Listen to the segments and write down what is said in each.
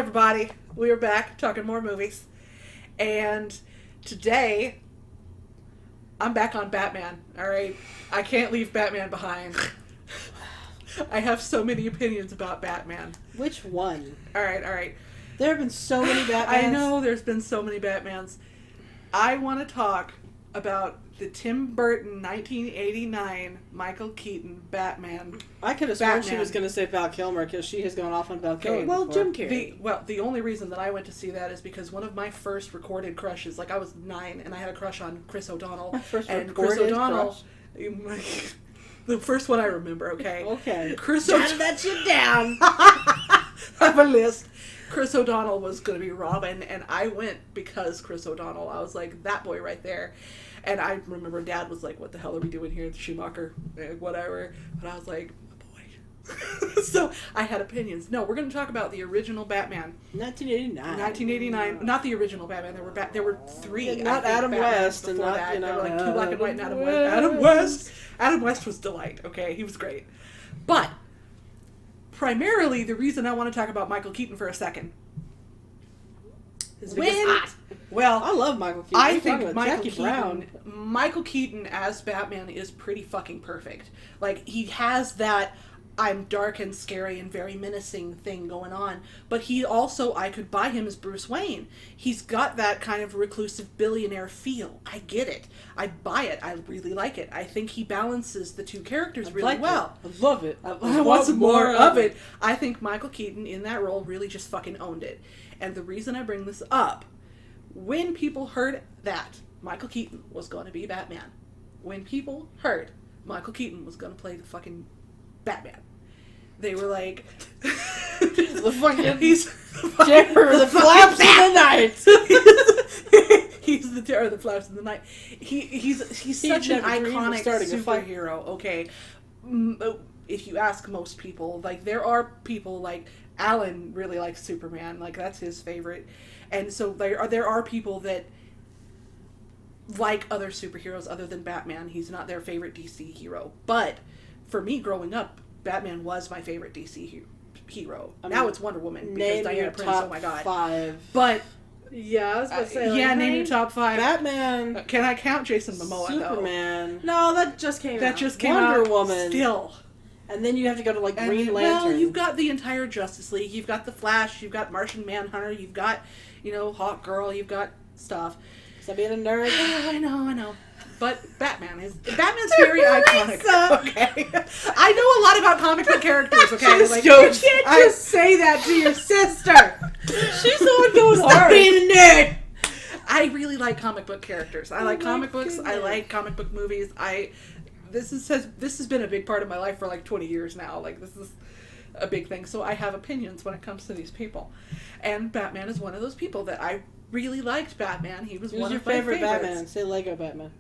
everybody. We are back talking more movies. And today, I'm back on Batman, alright? I can't leave Batman behind. I have so many opinions about Batman. Which one? Alright. There have been so many Batmans. I know there's been so many Batmans. I want to talk about the Tim Burton 1989 Michael Keaton Batman. I could have sworn she was going to say Val Kilmer because she has gone off on Val Kilmer. Well, before. Jim Carrey. The only reason that I went to see that is because one of my first recorded crushes, like I was 9 and I had a crush on Chris O'Donnell. My first and recorded Chris O'Donnell, crush? The first one I remember, okay? Okay. Chris Jotted that shit down. I have a list. Chris O'Donnell was going to be Robin, and I went because Chris O'Donnell. I was like, that boy right there. And I remember Dad was like, what the hell are we doing here? Schumacher, whatever. But I was like, boy. So I had opinions. No, we're going to talk about the original Batman. 1989. Not the original Batman. There were 3. Not Adam West. And not, that. You know, there were like 2 black and white and Adam West. Adam West was delight, okay? He was great. But primarily, the reason I want to talk about Michael Keaton for a second is because I love Michael Keaton. I think Michael Keaton as Batman is pretty fucking perfect. Like, he has that I'm dark and scary and very menacing thing going on, but he also, I could buy him as Bruce Wayne. He's got that kind of reclusive billionaire feel. I get it. I buy it. I really like it. I think he balances the two characters really well. I love it. I want some more of it. I think Michael Keaton in that role really just fucking owned it. And the reason I bring this up, when people heard that Michael Keaton was going to be Batman, when people heard Michael Keaton was going to play the fucking Batman, they were like, the fucking he's terror, the flaps in the night. He's the terror that flaps in the night. He's such an iconic superhero. Okay, if you ask most people, like, there are people like Alan really likes Superman, like that's his favorite, and so there are people that like other superheroes other than Batman. He's not their favorite DC hero, but for me growing up, Batman was my favorite DC hero. Now it's Wonder Woman because Diana Prince. Oh my god! 5. But yeah, I was about to say. name your top 5. Batman. Can I count Jason Momoa Superman. though? No, that just came out. Wonder Woman. Still. And then you have to go to like Green Lantern. Well, you've got the entire Justice League. You've got the Flash. You've got Martian Manhunter. You've got, Hawk Girl. You've got stuff. Is that being a nerd? I know. But Batman's very iconic. Okay, I know a lot about comic book characters. Okay, you can't just say that to your sister. She's the one going hard. Stop being a nerd. I really like comic book characters. I like comic books. I like comic book movies. This has been a big part of my life for like 20 years now. Like, this is a big thing. So I have opinions when it comes to these people. And Batman is one of those people that I really liked. Batman. He was one of my favorites. Who's your favorite Batman? Say Lego Batman.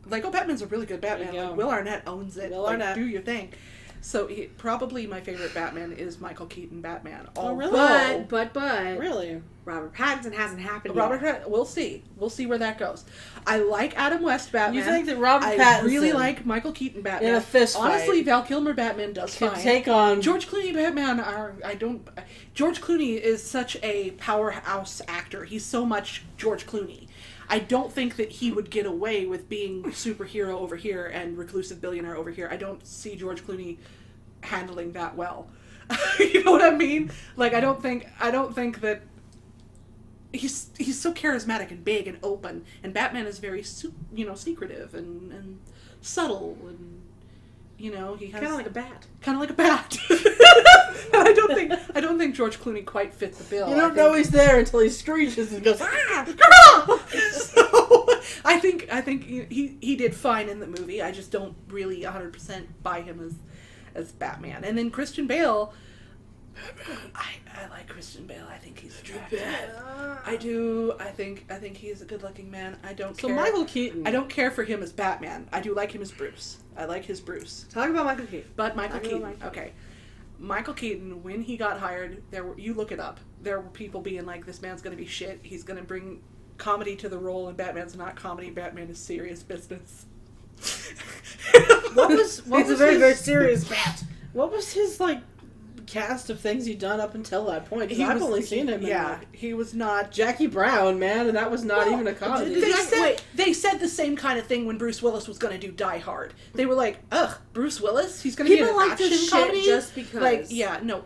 Lego Batman's a really good Batman. Like, Will Arnett owns it. Will Arnett. Do your thing. So probably my favorite Batman is Michael Keaton Batman. Really? But really, Robert Pattinson hasn't happened yet. We'll see. We'll see where that goes. I like Adam West Batman. You think that Robert Pattinson? I really like Michael Keaton Batman. In a fist fight. Honestly, Val Kilmer Batman does fine. Take on George Clooney Batman. George Clooney is such a powerhouse actor. He's so much George Clooney. I don't think that he would get away with being superhero over here and reclusive billionaire over here. I don't see George Clooney handling that well. You know what I mean? Like, I don't think that he's so charismatic and big and open, and Batman is very secretive and subtle, and he has kind of like a bat. I don't think George Clooney quite fits the bill. You don't know he's there until he screeches and goes, ah, come on! So, I think he did fine in the movie. I just don't really 100% buy him as Batman. And then Christian Bale, I like Christian Bale. I think he's attractive. I do. I think he's a good-looking man. I don't care. So Michael Keaton. I don't care for him as Batman. I do like him as Bruce. I like his Bruce. Talk about Michael Keaton. But Michael Keaton. Okay. Michael Keaton, when he got hired, you look it up. There were people being like, this man's going to be shit. He's going to bring comedy to the role, and Batman's not comedy. Batman is serious business. What was He's a very, very serious bat. What was his, cast of things he'd done up until that point. I've only seen him. He was not Jackie Brown, man, and that was not even a comedy. They said the same kind of thing when Bruce Willis was going to do Die Hard. They were like, "Ugh, Bruce Willis? He's going to be an action comedy just because." Like,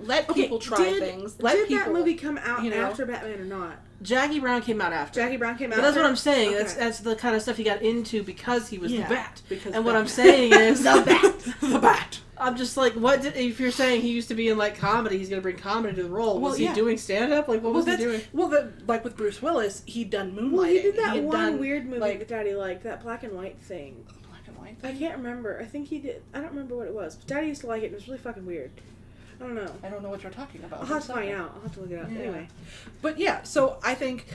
let people try things. Did that movie come out after Batman or not? Jackie Brown came out after. Jackie Brown came out. But that's after? what I'm saying. Okay. That's the kind of stuff he got into because he was the Bat. And what I'm saying is the Bat. The Bat. I'm just like, if you're saying he used to be in like comedy, he's going to bring comedy to the role. Was he doing stand up? Like, what was he doing? Well, like with Bruce Willis, he'd done Moonlighting. Well, he did that one weird movie that Daddy liked, that black and white thing. Black and white thing? I can't remember. I think he did. I don't remember what it was. But Daddy used to like it, and it was really fucking weird. I don't know. I don't know what you're talking about. I'll have to find out. I'll have to look it up. Yeah. Anyway. But yeah, so I think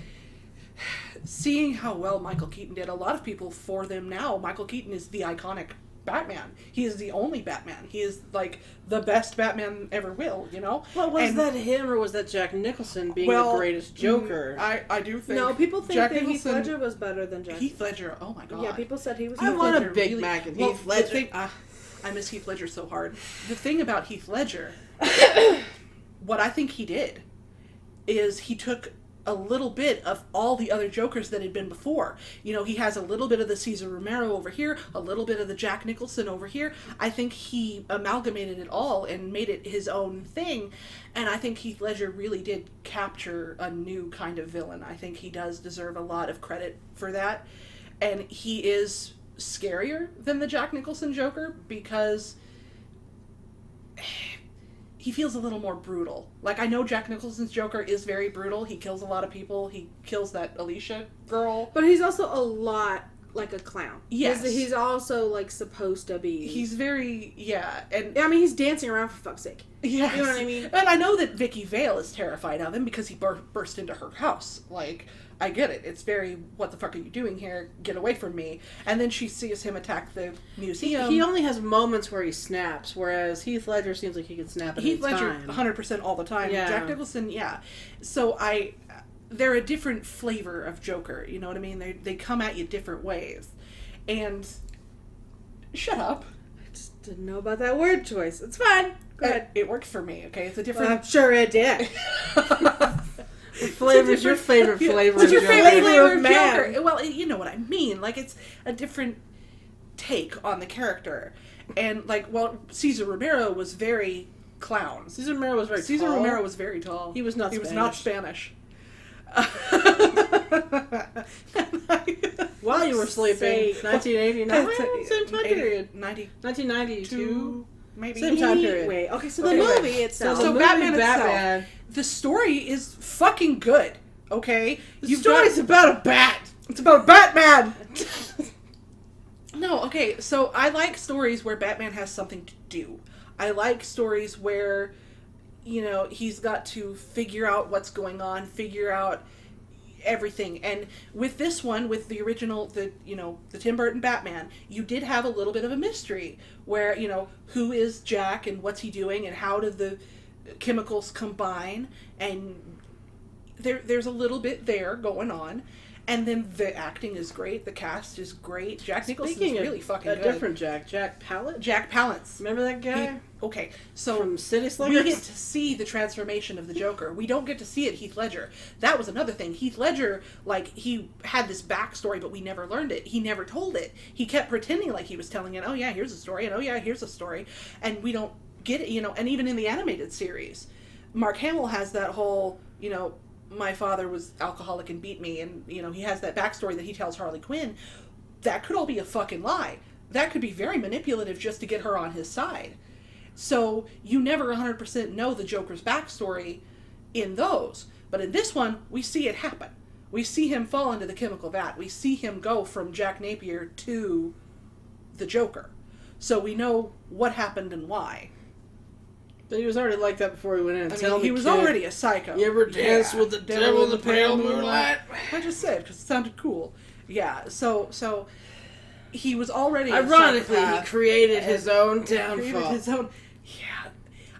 seeing how well Michael Keaton did, a lot of people for them now, Michael Keaton is the iconic Batman. He is the only Batman. He is like the best Batman ever will, Well, was that him or was that Jack Nicholson being the greatest Joker? I do think. No, people think Jack that Nicholson, Heath Ledger was better than Jack. Heath Ledger, oh my god. Yeah, people said he was. I want a Big Mac and Heath Ledger. I miss Heath Ledger so hard. The thing about Heath Ledger, what I think he did, is he took a little bit of all the other Jokers that had been before. He has a little bit of the Cesar Romero over here, a little bit of the Jack Nicholson over here. I think he amalgamated it all and made it his own thing. And I think Heath Ledger really did capture a new kind of villain. I think he does deserve a lot of credit for that. And he is scarier than the Jack Nicholson Joker because he feels a little more brutal. Like, I know Jack Nicholson's Joker is very brutal. He kills a lot of people. He kills that Alicia girl. But he's also a lot like a clown. Yes. He's also, like, supposed to be. He's very, And I mean, he's dancing around for fuck's sake. Yes. You know what I mean? And I know that Vicky Vale is terrified of him because he burst into her house. Like, I get it. It's very, what the fuck are you doing here? Get away from me. And then she sees him attack the museum. He only has moments where he snaps, whereas Heath Ledger seems like he can snap at any time. Heath Ledger, 100% all the time. Yeah. Jack Nicholson, yeah. So they're a different flavor of Joker, you know what I mean? They come at you different ways. And, shut up. I just didn't know about that word choice. It's fine. Go ahead. It works for me, okay? It's a different... I'm sure it did. What flavor is your favorite flavor What's of your Joker? favorite flavor of man? Joker? Well, you know what I mean. Like, it's a different take on the character. And, like, Cesar Romero was very clown. Cesar Romero was very tall. Cesar Romero was very tall. He was not He Spanish. was not Spanish. While you were sleeping, 1989, same time period. 1992, maybe. Same time period. Wait, okay, so the movie itself. So Batman itself, the story is fucking good, okay? The story's about a bat. It's about Batman! No, okay, so I like stories where Batman has something to do. I like stories where, he's got to figure out what's going on, figure out everything. And with this one, with the original, the Tim Burton Batman, you did have a little bit of a mystery where, who is Jack and what's he doing and how do the chemicals combine, and there's a little bit there going on. And then the acting is great, the cast is great. Jack Nicholson is really fucking good. A different Jack Palance? Jack Palance. Remember that guy? Okay, so from City Slickers? We get to see the transformation of the Joker. We don't get to see it Heath Ledger. That was another thing. Heath Ledger, he had this backstory, but we never learned it. He never told it. He kept pretending like he was telling it. Oh yeah, here's a story, and oh yeah, here's a story. And we don't get it, and even in the animated series, Mark Hamill has that whole, my father was alcoholic and beat me, and, he has that backstory that he tells Harley Quinn. That could all be a fucking lie. That could be very manipulative just to get her on his side. So, you never 100% know the Joker's backstory in those. But in this one, we see it happen. We see him fall into the chemical vat. We see him go from Jack Napier to the Joker. So we know what happened and why. But he was already like that before he went in. He was already a psycho. You ever dance with the devil in the pale moonlight? I just said, because it sounded cool. Yeah, so he was already ironically, a he created his own downfall. Yeah,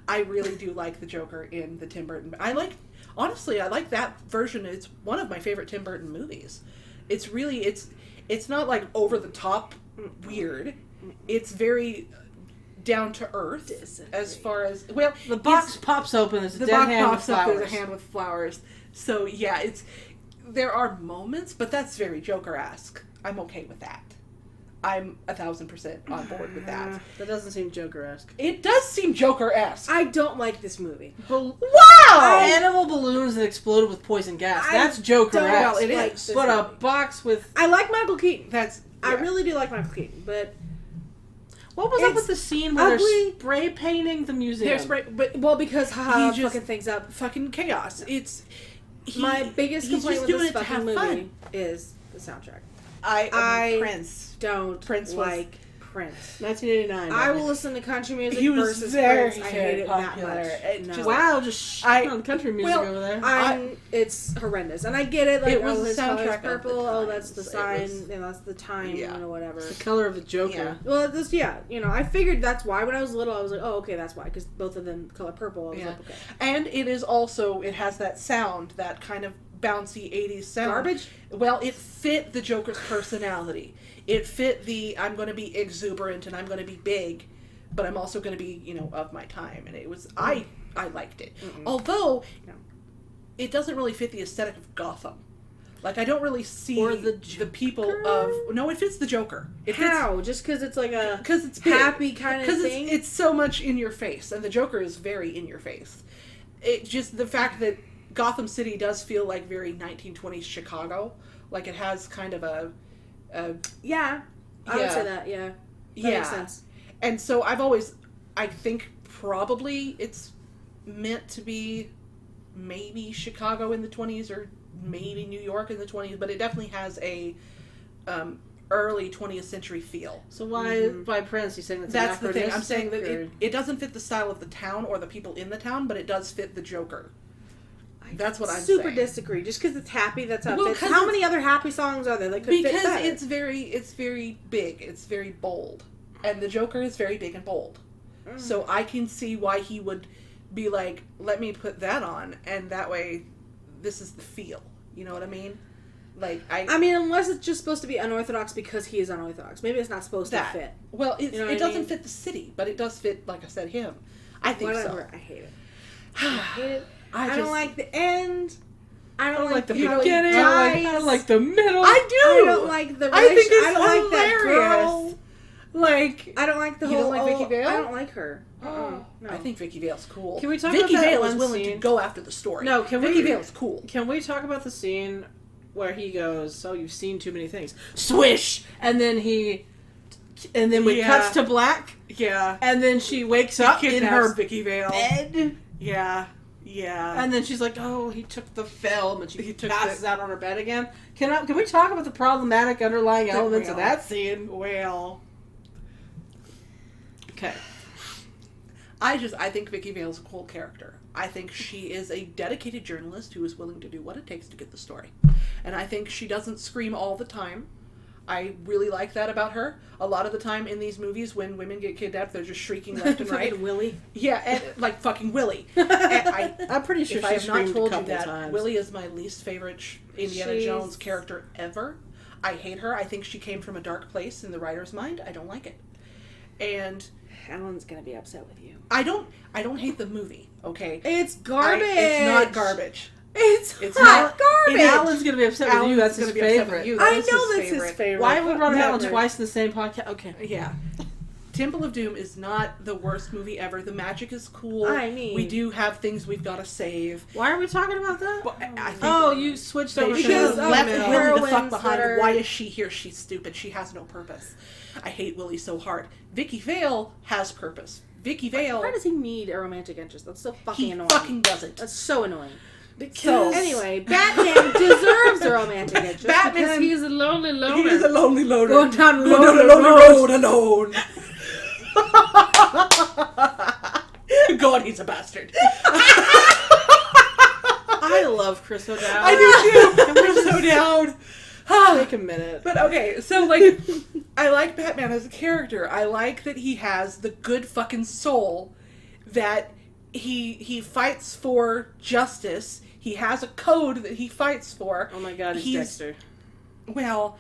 I really do like the Joker in the Tim Burton. I like that version. It's one of my favorite Tim Burton movies. It's really, it's not like over the top weird. It's very down to earth. Disagree. As far as the box pops open. There's a dead hand with flowers. There's a hand with flowers. So yeah, there are moments, but that's very Joker-esque. I'm okay with that. I'm 1,000% on board with that. That doesn't seem Joker-esque. It does seem Joker-esque. I don't like this movie. Wow! Animal balloons that exploded with poison gas. That's Joker-esque. Well, it is. But a box with... I like Michael Keaton. That's... I really do like Michael Keaton, but... What was up with the scene where they're spray painting the museum? Because he just fucking things up. Fucking chaos. My biggest complaint with this fucking movie is the soundtrack. Prince. Prince 1989. I will listen to country music he was versus very, Prince. I very hate it popular. that much. Wow, just on country music over there. It's horrendous, and I get it. Like, it was his color is soundtrack purple. Time, that's the sign, and that's the time, whatever. It's the color of the Joker. Yeah. Well, I figured that's why. When I was little, I was like, oh, okay, that's why, because both of them color purple. I was like, okay. And it has that sound, that kind of bouncy 80s sound. Garbage? Well, it fit the Joker's personality. It fit I'm going to be exuberant and I'm going to be big, but I'm also going to be, of my time. And it was, I liked it. Mm-mm. Although, it doesn't really fit the aesthetic of Gotham. Like, I don't really see the people of... No, it fits the Joker. How? Just because it's like a it's happy kind of thing? Because it's so much in your face. And the Joker is very in your face. It just, the fact that Gotham City does feel like very 1920s Chicago. Like, it has kind of a... I would say that, yeah. That makes sense. And so I think probably it's meant to be maybe Chicago in the 20s or maybe New York in the 20s, but it definitely has a early 20th century feel. So why by Prince? You saying that's the thing. I'm saying that it doesn't fit the style of the town or the people in the town, but it does fit the Joker. That's what I'm saying. Super disagree. Just because it's happy, that's how it fits. How many other happy songs are there that could fit better? Because it's very big. It's very bold. And the Joker is very big and bold. Mm. So I can see why he would be like, let me put that on, and that way, this is the feel. You know what I mean? Like, I mean, unless it's just supposed to be unorthodox because he is unorthodox. Maybe it's not supposed to fit. Well, it doesn't fit the city, but it does fit, like I said, him. I think so. I hate it. I hate it. I don't like the end. I don't like the beginning. I don't like the middle. I do. I don't like the relationship. I think it's I don't hilarious. like that girl. Like, I don't like the whole... You don't like Vicky Vale? I don't like her. No. I think Vicky Vale's cool. Can we talk Vicky about that Vale one is willing scene? to go after the story. No, Vicky Vale's cool. Can we talk about the scene where he goes, "Oh, you've seen too many things." Swish! And then we cuts to black. Yeah. And then she wakes up in her Vicky Vale bed. Yeah. Yeah. And then she's like, "Oh, he took the film," and she passes out on her bed again. Can we talk about the problematic underlying elements of that scene? Well. Okay. I think Vicky Vale's a cool character. I think she is a dedicated journalist who is willing to do what it takes to get the story. And I think she doesn't scream all the time. I really like that about her. A lot of the time in these movies, when women get kidnapped, they're just shrieking left and right. Willie. Yeah, and, like fucking Willie. I'm pretty sure if I have not told you that, times. Willie is my least favorite Indiana Jones character ever. I hate her. I think she came from a dark place in the writer's mind. I don't like it. And Alan's gonna be upset with you. I don't hate the movie. Okay, it's garbage. It's not garbage. It's not garbage. Alan's gonna be upset with you. That's his favorite. I know that's his favorite. Why have we brought Alan twice in the same podcast? Okay. Yeah. Temple of Doom is not the worst movie ever. The magic is cool. I mean, we do have things we've got to save. Why are we talking about that? Well, I think you switched over because left Willie the fuck behind. Are... Why is she here? She's stupid. She has no purpose. I hate Willie so hard. Vicky Vale has purpose. Vicky Vale. Why does he need a romantic interest? That's so fucking annoying. He fucking doesn't. That's so annoying. So anyway, Batman deserves a romantic interest because he's a lonely loner. He's a lonely loner. Going down a lonely road alone. God, he's a bastard. I love Chris O'Dowd. I do too. Chris O'Dowd. Take a minute. But okay, so like, I like Batman as a character. I like that he has the good fucking soul, that he fights for justice. He has a code that he fights for. Oh my God, he's Dexter. Well,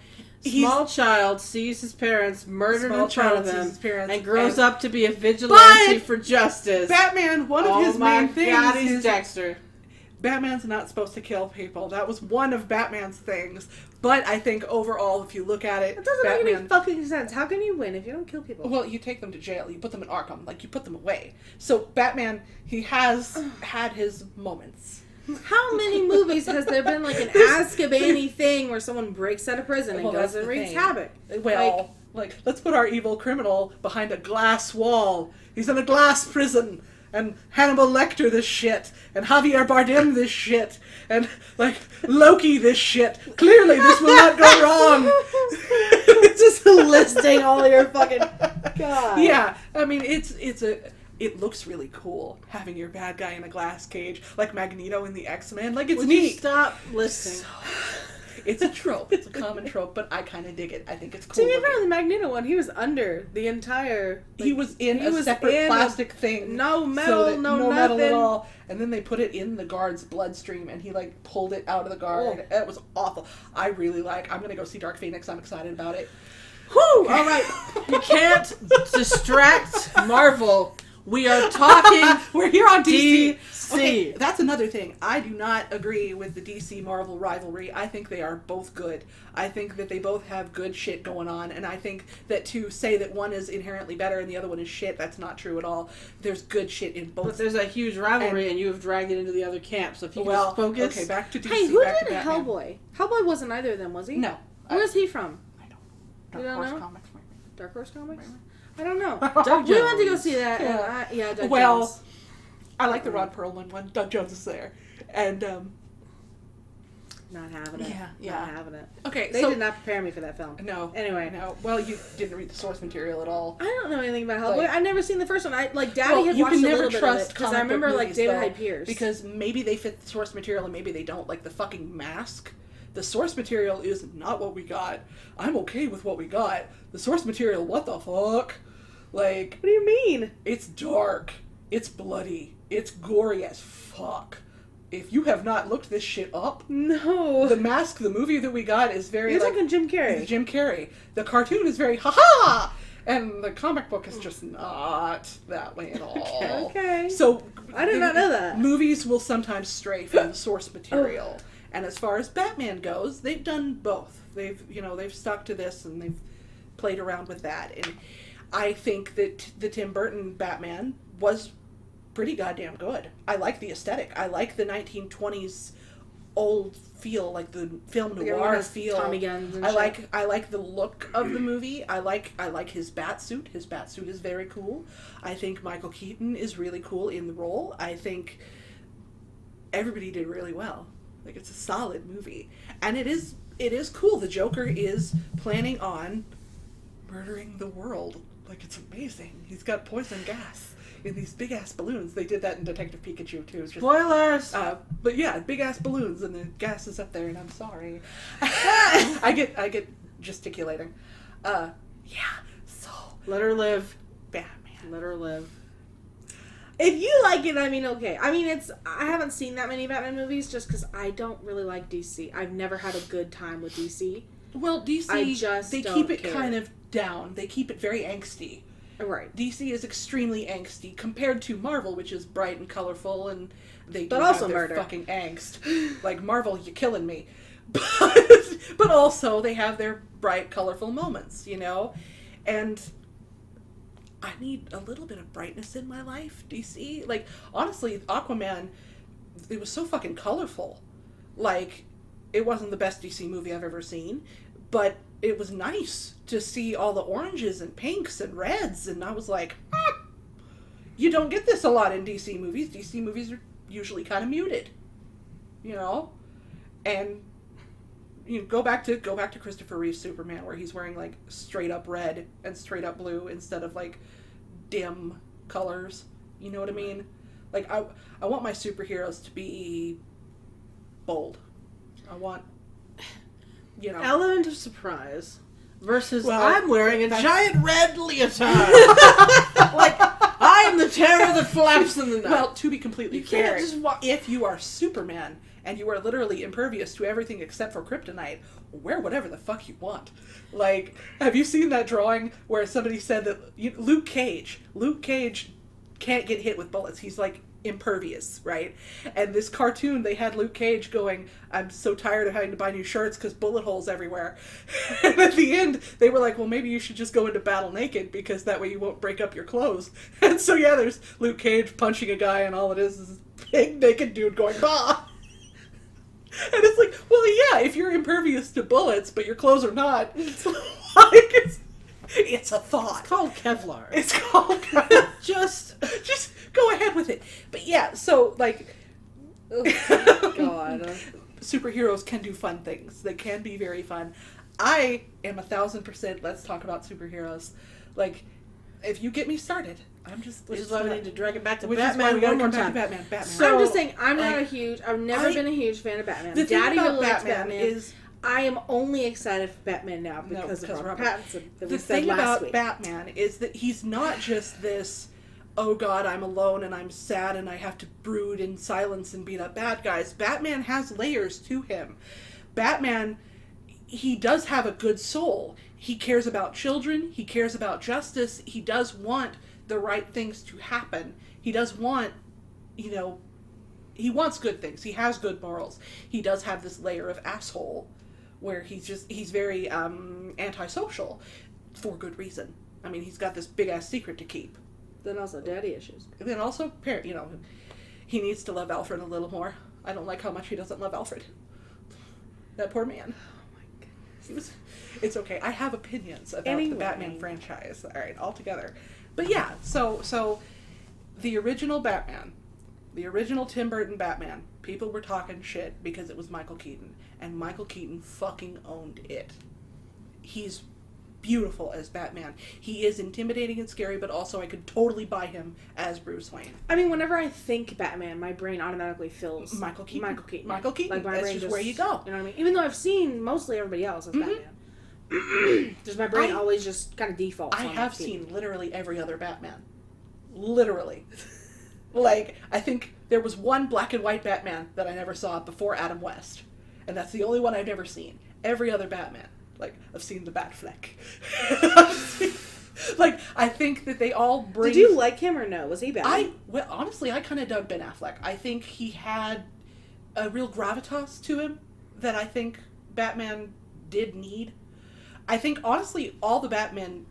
Small child sees his parents murdered in front of him and grows up to be a vigilante for justice. Batman, one of his main things is Dexter. Batman's not supposed to kill people. That was one of Batman's things. But I think overall, if you look at it, it doesn't make any fucking sense. How can you win if you don't kill people? Well, you take them to jail. You put them in Arkham. Like, you put them away. So Batman, he has had his moments. How many movies has there been like an Azkaban-y thing where someone breaks out of prison and goes and wreaks havoc? Well, like, let's put our evil criminal behind a glass wall. He's in a glass prison. And Hannibal Lecter this shit. And Javier Bardem this shit. And, like, Loki this shit. Clearly this will not go wrong. Just listing all your fucking... God. Yeah. I mean, it looks really cool having your bad guy in a glass cage, like Magneto in the X-Men. Like, it's neat. You stop listing. It's a trope. It's a common trope, but I kind of dig it. I think it's cool. To be fair, the Magneto one, he was under the entire... Like, he was in a separate plastic thing. No metal, so no metal at all. And then they put it in the guard's bloodstream, and he, like, pulled it out of the guard. Oh. It was awful. I'm going to go see Dark Phoenix. I'm excited about it. Whew! All right. You can't distract Marvel. We are talking. We're here on DC. Okay, that's another thing. I do not agree with the DC Marvel rivalry. I think they are both good. I think that they both have good shit going on, and I think that to say that one is inherently better and the other one is shit, that's not true at all. There's good shit in both. But there's a huge rivalry, and you have dragged it into the other camp. So if you just focus. Okay, back to DC. Hey, who did Hellboy? Hellboy wasn't either of them, was he? No. Where's he from? I don't. Dark Horse Comics. Dark Horse Comics? I don't know. Doug we went to go see that. Yeah, Doug Jones. I like the Ron Perlman one. Doug Jones is there. And, not having it. Yeah. Not having it. Okay, they did not prepare me for that film. No. Anyway. No. Well, you didn't read the source material at all. I don't know anything about Hellboy. I've never seen the first one. Daddy had watched a little bit of it. Because I remember, David Hyde Pierce. Because maybe they fit the source material and maybe they don't. Like, the fucking mask. The source material is not what we got. I'm okay with what we got. The source material, what the fuck? Like... What do you mean? It's dark. It's bloody. It's gory as fuck. If you have not looked this shit up... No. The Mask, the movie that we got, is very... You're talking Jim Carrey. Jim Carrey. The cartoon is very ha-ha! And the comic book is just not that way at all. Okay. So... I did not know that. Movies will sometimes stray from the source material. And as far as Batman goes, they've done both. They've stuck to this and they've played around with that. And I think that the Tim Burton Batman was pretty goddamn good. I like the aesthetic. I like the 1920s old feel, like the film noir feel. Tommy guns and I like the look of the movie. I like his bat suit. His bat suit is very cool. I think Michael Keaton is really cool in the role. I think everybody did really well. Like, it's a solid movie. And it is cool. The Joker is planning on murdering the world. Like, it's amazing. He's got poison gas in these big-ass balloons. They did that in Detective Pikachu, too. Spoilers! But yeah, big-ass balloons, and the gas is up there, and I'm sorry. I get gesticulating. Yeah, so... Let her live. Batman. Let her live. If you like it, I mean, okay. I mean, I haven't seen that many Batman movies just because I don't really like DC. I've never had a good time with DC. Well, DC, they keep it kind of down. They keep it very angsty. Right. DC is extremely angsty compared to Marvel, which is bright and colorful, and they do also have their murder. Fucking angst. Like, Marvel, you're killing me. But also, they have their bright, colorful moments, And... I need a little bit of brightness in my life, DC. Like, honestly, Aquaman, it was so fucking colorful. Like, it wasn't the best DC movie I've ever seen, but it was nice to see all the oranges and pinks and reds, and I was like, you don't get this a lot in DC movies. DC movies are usually kind of muted, And go back to Christopher Reeve's Superman, where he's wearing, like, straight up red and straight up blue instead of, like, dim colors. You know what I mean? Like, I want my superheroes to be bold. I want, element of surprise versus I'm wearing a giant red leotard. Like, I am the terror that flaps in the night. Well, to be completely fair, if you are Superman and you are literally impervious to everything except for kryptonite, wear whatever the fuck you want. Like, have you seen that drawing where somebody said that Luke Cage can't get hit with bullets. He's like impervious, right? And this cartoon, they had Luke Cage going, I'm so tired of having to buy new shirts because bullet holes everywhere. And at the end, they were like, well, maybe you should just go into battle naked because that way you won't break up your clothes. And so, yeah, there's Luke Cage punching a guy and all it is this big naked dude going, bah! And it's like, well, yeah, if you're impervious to bullets, but your clothes are not, it's like, it's a thought. It's called Kevlar. It's called just go ahead with it. But yeah, so like God. Superheroes can do fun things. They can be very fun. I am 1,000%, let's talk about superheroes. Like, if you get me started, I'm just... Which is why we need to drag it back to which is why Batman we gotta one more come back time. to Batman. Batman. So, I'm just saying, I've never I- been a huge fan of Batman. The thing Daddy about really likes Batman Batman. is... I am only excited for Batman now because of Robert Pattinson that we The said thing last about week. Batman is that he's not just this, oh God, I'm alone and I'm sad and I have to brood in silence and beat up bad guys. Batman has layers to him. Batman, he does have a good soul. He cares about children. He cares about justice. He does want the right things to happen. He does want, he wants good things. He has good morals. He does have this layer of asshole where he's very antisocial for good reason. I mean, he's got this big ass secret to keep. Then also daddy issues. And then also, he needs to love Alfred a little more. I don't like how much he doesn't love Alfred. That poor man. Oh my goodness. It's okay. I have opinions about the Anyway. Batman franchise. All right, all together. But yeah, so the original Batman, the original Tim Burton Batman, people were talking shit because it was Michael Keaton. And Michael Keaton fucking owned it. He's beautiful as Batman. He is intimidating and scary, but also I could totally buy him as Bruce Wayne. I mean, whenever I think Batman, my brain automatically fills Michael Keaton. Michael Keaton. Michael Keaton. Like, my That's brain just where you go. You know what I mean? Even though I've seen mostly everybody else as Batman. Just my brain always just kind of defaults. I on have Keaton. seen literally every other Batman. Literally. Like, I think there was one black and white Batman that I never saw before Adam West. And that's the only one I've never seen. Every other Batman. Like, I've seen the Batfleck. Like, I think that they all bring... Did you like him or no? Was he bad? Well, honestly, I kind of dug Ben Affleck. I think he had a real gravitas to him that I think Batman did need. I think, honestly, all the Batmen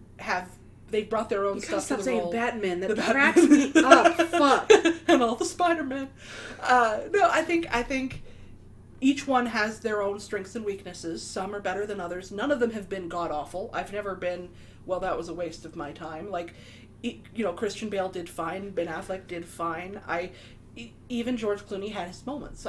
they've brought their own You gotta stuff to stop the saying role. Batman. That The cracks Batman. me up. Fuck. And all the Spider-Men. No, I think each one has their own strengths and weaknesses. Some are better than others. None of them have been god-awful. I've never been, well, that was a waste of my time. Like, Christian Bale did fine. Ben Affleck did fine. Even George Clooney had his moments.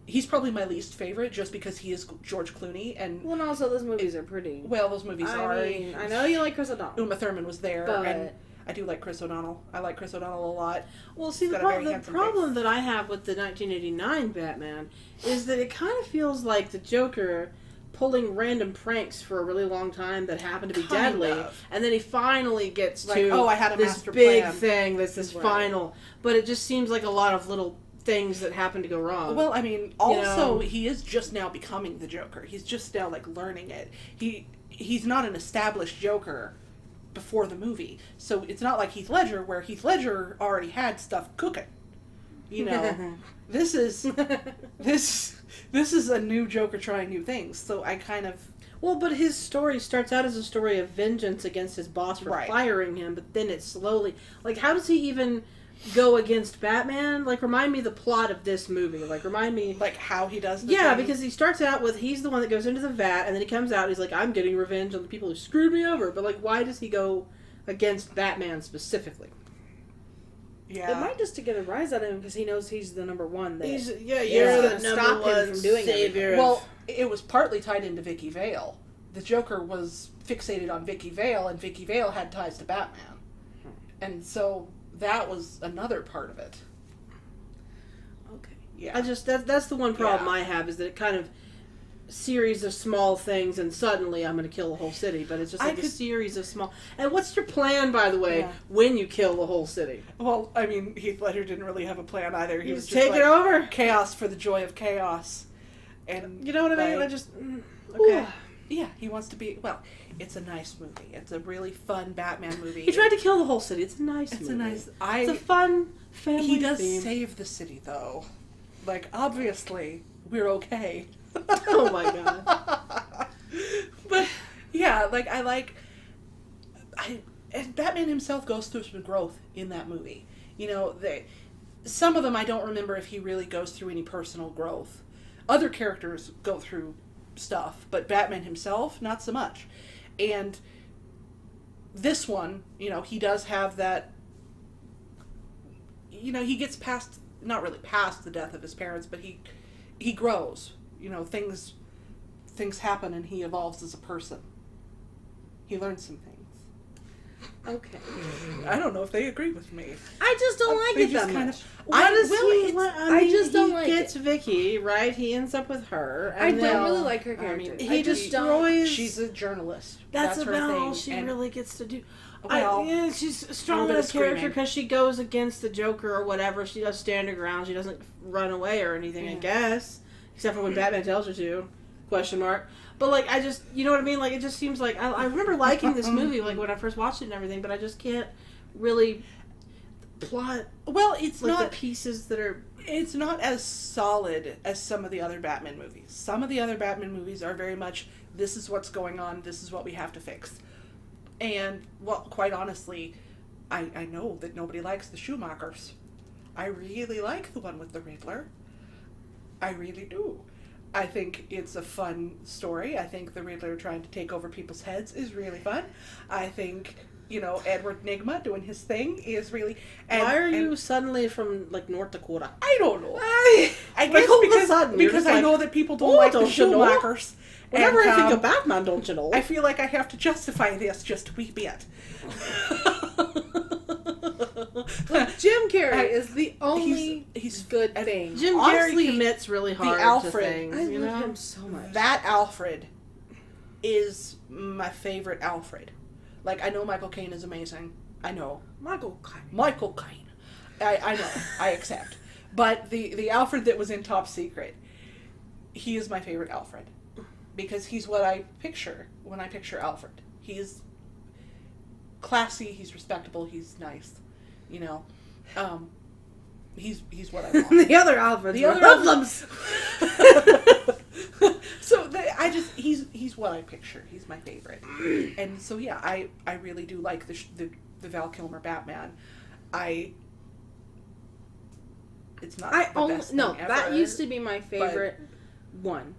He's probably my least favorite just because he is George Clooney. And Well, and also those movies are pretty. well, those movies are... I mean, I know you like Chris O'Donnell. Uma Thurman was there, But- and I do like Chris O'Donnell. I like Chris O'Donnell a lot. Well, see, He's the got a very problem handsome face. that I have with the 1989 Batman is that it kind of feels like the Joker pulling random pranks for a really long time that happen to be Kind deadly, of. and then he finally gets Like, to oh, I had a this master big plan. thing that's this Right. final, but it just seems like a lot of little things that happen to go wrong. Well, I mean, also, know? he is just now becoming the Joker. He's just now, learning it. He's not an established Joker before the movie. So it's not like Heath Ledger, where Heath Ledger already had stuff cooking. This is a new Joker trying new things. So I kind of... Well, but his story starts out as a story of vengeance against his boss for Right. firing him, but then it slowly... Like, how does he even go against Batman? Like, remind me the plot of this movie. Like, remind me... Like, how he does the Yeah, thing. because he starts out with, he's the one that goes into the vat, and then he comes out and he's like, I'm getting revenge on the people who screwed me over. But, like, why does he go against Batman specifically? Yeah. It might just to get a rise out of him because he knows he's the number one. That You're Yeah. the Gonna number stop him one from doing savior. everything. Well, it was partly tied into Vicky Vale. The Joker was fixated on Vicky Vale, and Vicky Vale had ties to Batman. And so that was another part of it. Okay. Yeah. that's the one problem Yeah. I have, is that it kind of series of small things and suddenly I'm going to kill the whole city, but it's just like a series of small... And what's your plan, by the way, when you kill the whole city? Well, I mean, Heath Ledger didn't really have a plan either. He was just take it over? Chaos for the joy of chaos. And you know what I mean? I just... Okay. Yeah, he wants to be... Well, it's a nice movie. It's a really fun Batman movie. He tried to kill the whole city. It's a nice movie. It's a fun family He does theme. save the city, though. Like, obviously, we're okay. Oh my god. But, yeah, like, and Batman himself goes through some growth in that movie. You know, some of them I don't remember if he really goes through any personal growth. Other characters go through stuff, but Batman himself, not so much. And this one, you know, he does have that, you know, he gets past, not really past the death of his parents, but he grows. You know, things happen and he evolves as a person. He learns some things. Okay. I don't know if they agree with me. I just don't like it that much. I just don't like it. He gets Vicky, right? He ends up with her. I don't really like her character. I mean, he destroys... She's a journalist. That's her about thing. all she really gets to do. Well, she's strong as a character because she goes against the Joker or whatever. She does stand her ground. She doesn't run away or anything, I guess. Except for when Batman tells her to. Question mark. But, like, I just, you know what I mean? Like, it just seems like, I remember liking this movie, like, when I first watched it and everything, but I just can't really plot. Well, it's like, not the pieces that are... It's not as solid as some of the other Batman movies. Some of the other Batman movies are very much, this is what's going on, this is what we have to fix. And, well, quite honestly, I know that nobody likes the Schumachers. I really like the one with the Riddler. I really do. I think it's a fun story. I think the Riddler trying to take over people's heads is really fun. I think, you know, Edward Nygma doing his thing is really... Why are you suddenly from, like, North Dakota? I don't know. I guess because I know that people don't like the Schumachers. Whenever I think of Batman, don't you know? I feel like I have to justify this just a wee bit. Look, Jim Carrey is the only he's good thing. Jim Carrey commits really hard Alfred, to things. I love him so much. That Alfred is my favorite Alfred. Like, I know Michael Caine is amazing. I know. Michael Caine. I know. I accept. But the Alfred that was in Top Secret, he is my favorite Alfred. Because he's what I picture when I picture Alfred. He's classy, he's respectable, he's nice. You know, he's what I want. The other Alfred. The other Hoodlums. So he's what I picture. He's my favorite. And so yeah, I really do like the Val Kilmer Batman. It's not the best thing ever, that used to be my favorite one.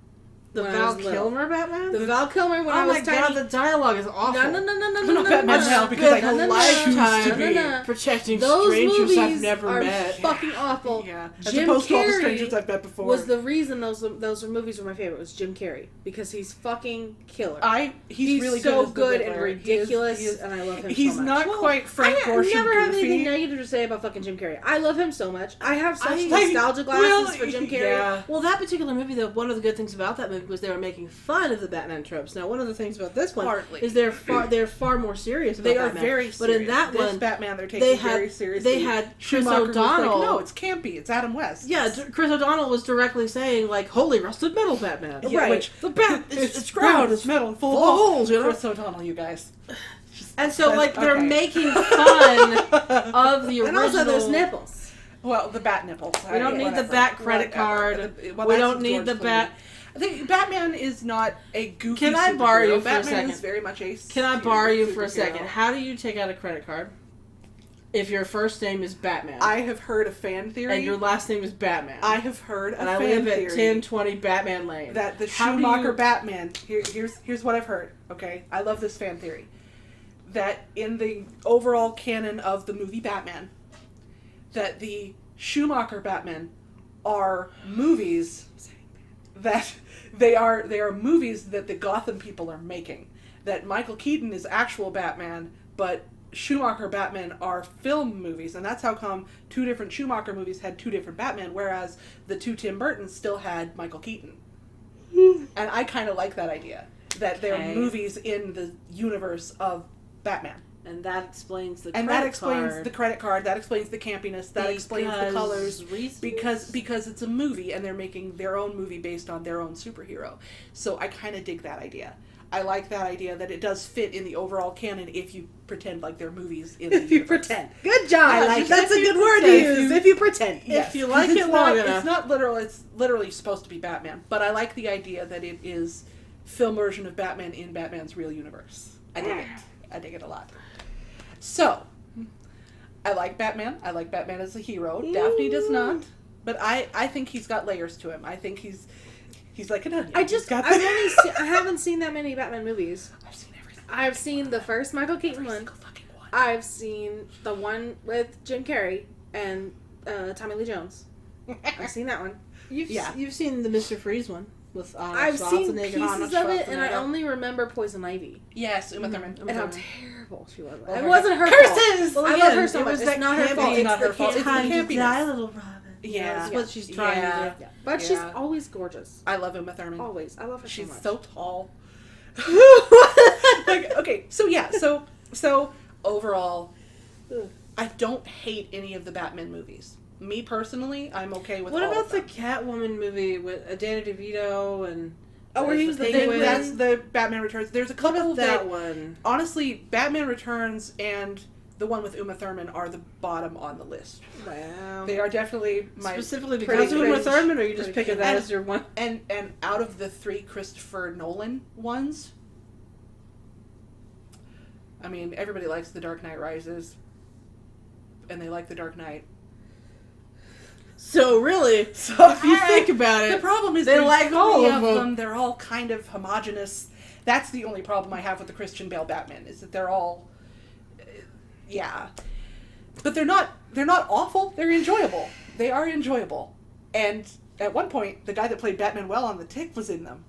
The Val Kilmer Batman? The Val Kilmer when I was tiny. Oh my god, the dialogue is awful. No. Batman's hell because I spent a lifetime protecting strangers I've never met. Fucking awful. Yeah. Jim As opposed to all the Carrey strangers I've met before. was the reason those movies were my favorite. Was Jim Carrey because he's fucking killer. He's really so good and ridiculous, and I love him so much. He's not quite Frank Gorshin. I never have goofy. anything negative to say about fucking Jim Carrey. I love him so much. I have such nostalgia glasses for Jim Carrey. Yeah. Well, that particular movie, though, one of the good things about that movie was they were making fun of the Batman tropes. Now, one of the things about this one is they're far more serious about Batman. They are very serious. But in that this one, Batman, they're taking very seriously. They had Chris Schumacher O'Donnell. Like, no, it's campy. It's Adam West. Yeah, Chris O'Donnell was directly saying, like, holy rusted metal Batman. Yeah, right. Which, the bat, it's ground, it's metal, full of holes, you know? Chris O'Donnell, you guys. And so, like, they're making fun of the original... And also there's nipples. Well, the bat nipples. We don't need the bat credit card. We don't need the bat... Batman is not a goofy Can I borrow you for Batman a second? is very much a Can I borrow you for a second? How do you take out a credit card if your first name is Batman? I have heard a fan theory. And your last name is Batman. I have heard a and fan I live theory. at 1020 Batman Lane. That the Schumacher Batman... Here's what I've heard, okay? I love this fan theory. That in the overall canon of the movie Batman, that the Schumacher Batman are movies that... They are movies that the Gotham people are making. That Michael Keaton is actual Batman, but Schumacher Batman are film movies, and that's how come two different Schumacher movies had two different Batman, whereas the two Tim Burtons still had Michael Keaton. And I kind of like that idea. That there are movies in the universe of Batman. And that explains the and credit that explains card. the credit card. That explains the campiness. That explains the colors. Because it's a movie and they're making their own movie based on their own superhero. So I kind of dig that idea. I like that idea that it does fit in the overall canon if you pretend like they're movies in the universe. If you pretend. Good job. I like That's a good word to use. If you pretend. Yes. If you like it long enough. It's not literal. It's literally supposed to be Batman. But I like the idea that it is film version of Batman in Batman's real universe. I dig it. I dig it a lot. So, I like Batman. I like Batman as a hero. Daphne does not. But I think he's got layers to him. I think he's like an onion. I haven't seen that many Batman movies. I've seen everything. I've seen the first Michael Keaton one. I've seen the one with Jim Carrey and Tommy Lee Jones. I've seen that one. You've seen the Mr. Freeze one with I've seen pieces of it, and I only remember Poison Ivy. Yes, Uma Thurman. And how terrible she was. Well, it wasn't her curses! fault. Well, I love her so much. It's not her fault. It's not her the fault. It's the Time to campiness. die, little Robin. Yeah. That's what she's trying to do. Yeah. But she's always gorgeous. I love Uma Thurman. Always. I love her She's so much. so tall. Okay, so overall, I don't hate any of the Batman movies. Me personally, I'm okay with all What about of the them. Catwoman movie with Danny DeVito and... where he was the Penguin? That's the Batman Returns. There's a couple that one. Honestly, Batman Returns and the one with Uma Thurman are the bottom on the list. Wow. They are definitely my Specifically pretty because of Uma cringe. Thurman, or you just picking that And- as your one? And out of the 3 Christopher Nolan ones, I mean, everybody likes The Dark Knight Rises, and they like The Dark Knight. So really, if you think about The it, problem is they there's like all 3 of them. They're all kind of homogenous. That's the only problem I have with the Christian Bale Batman, is that they're all, yeah. But they're not awful. They're enjoyable. They are enjoyable. And at one point, the guy that played Batman well on The Tick was in them.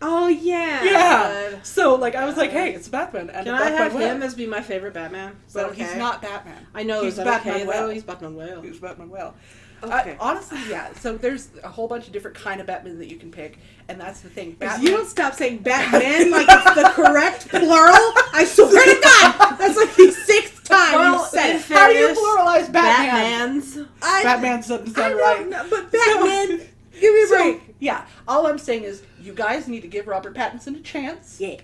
Oh, yeah. Yeah. So, like, I was like, hey, it's Batman. And Can I Batman have well. him as be my favorite Batman? Is that Well, okay? he's not Batman. I know, He's is that Batman okay, well. though? He's Batman well. He's Batman well. Okay. Honestly, yeah. So there's a whole bunch of different kind of Batman that you can pick, and that's the thing. If Batman, you don't stop saying Batman like it's the correct plural, I swear to God, that's like the 6th time you said it. How do you pluralize Batman? Batman's. Batman doesn't I sound know, right. no, but Batman, give me a break. Yeah, all I'm saying is you guys need to give Robert Pattinson a chance. Yeah.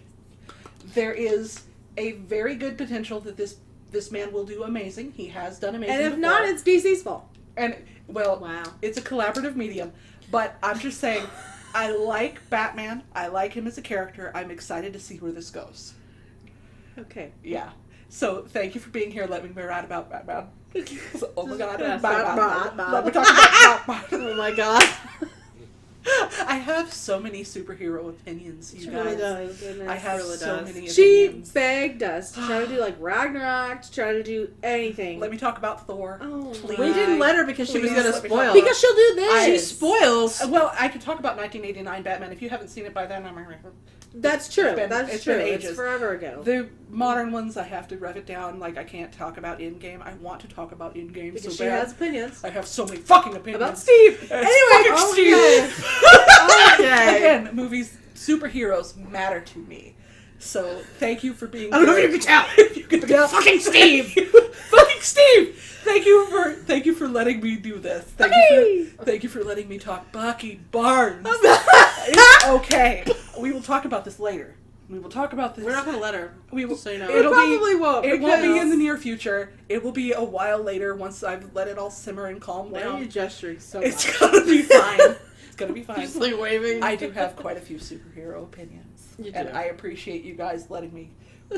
There is a very good potential that this man will do amazing. He has done amazing. And if before. not, it's DC's fault. And, well, Wow. it's a collaborative medium. But I'm just saying, I like Batman. I like him as a character. I'm excited to see where this goes. Okay. Yeah. So, thank you for being here. Let me be right about Batman. Oh my God. Yes, Batman. Let me talk about Batman. Oh my God. I have so many superhero opinions, you It guys. really does. I have really so does. many She opinions. begged us to try to do like Ragnarok, to try to do anything. Let me talk about Thor. Oh, please. We didn't let her because she was Please going to let me spoil talk. it. because she'll do this. She spoils. Well, I could talk about 1989 Batman. If you haven't seen it by then, That's true. It's That's true. been It's ages. forever ago. The modern ones, I have to rev it down. Like, I can't talk about Endgame. I want to talk about Endgame Because so she bad. has opinions. I have so many fucking opinions. About Steve. Anyway, okay. Steve. Okay. Again, movies, superheroes matter to me. So, thank you for being I don't know here. if you can tell. If you can tell. Fucking Steve. Fucking Steve! Thank you for letting me do this. Thank you for letting me talk Bucky Barnes. It's okay. We will talk about this later. We will talk about this. We're not going to let her. We will. So you know. We probably won't. It won't be because- in the near future. It will be a while later once I've let it all simmer and calm Why are you down. gesturing so It's much? gonna be fine. It's gonna be fine. Just like waving. I do have quite a few superhero opinions, You and do. I appreciate you guys letting me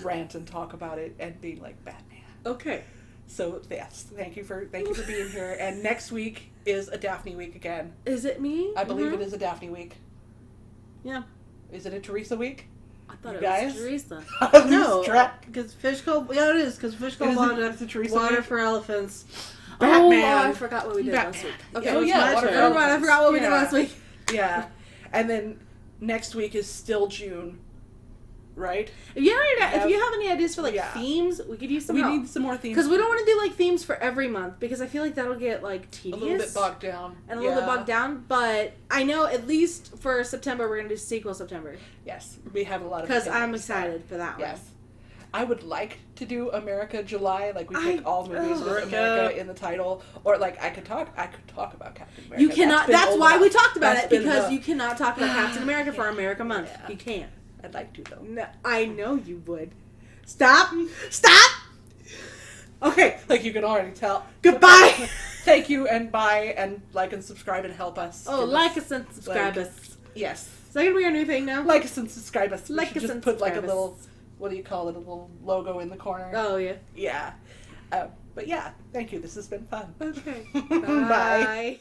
rant and talk about it and being like Batman. Okay. So yes, thank you for being here. And next week is a Daphne week again. Is it me? I believe it is a Daphne week. Yeah. Is it a Teresa week? I thought You it guys? was Teresa. I lose No, track. because fish called. Yeah, it is because fish called Is it- water. is it Teresa Water week? for elephants. Batman. Oh, I forgot what we did Batman. last week. Okay. Okay. Oh It was yeah. my Water turn. for Never mind, I Elephants. forgot what we did Yeah. last week. Yeah. And then next week is still June. right? If you have any ideas for themes, we could use some help. We need some more themes. Because we don't want to do like themes for every month because I feel like that'll get like tedious. A little bit bogged down. And a little bit bogged down. But I know at least for September we're going to do sequel September. Yes. We have a lot of because I'm excited for that one. Yes. I would like to do America July, like we pick all movies with America in the title, or like I could talk about Captain America. You cannot. That's why we talked about it because you cannot talk about Captain America for America Month. Yeah. You can't. I'd like to though. No, I know you would. Stop. Stop. Okay. Like you can already tell. Goodbye. Thank you and bye and like and subscribe and help us. Oh, like us and subscribe us. Yes. Is that gonna be our new thing now? Like us and subscribe us. Like us and put like a subscribe little. What do you call it? A little logo in the corner. Oh, yeah. Yeah. But yeah, thank you. This has been fun. Okay. Bye.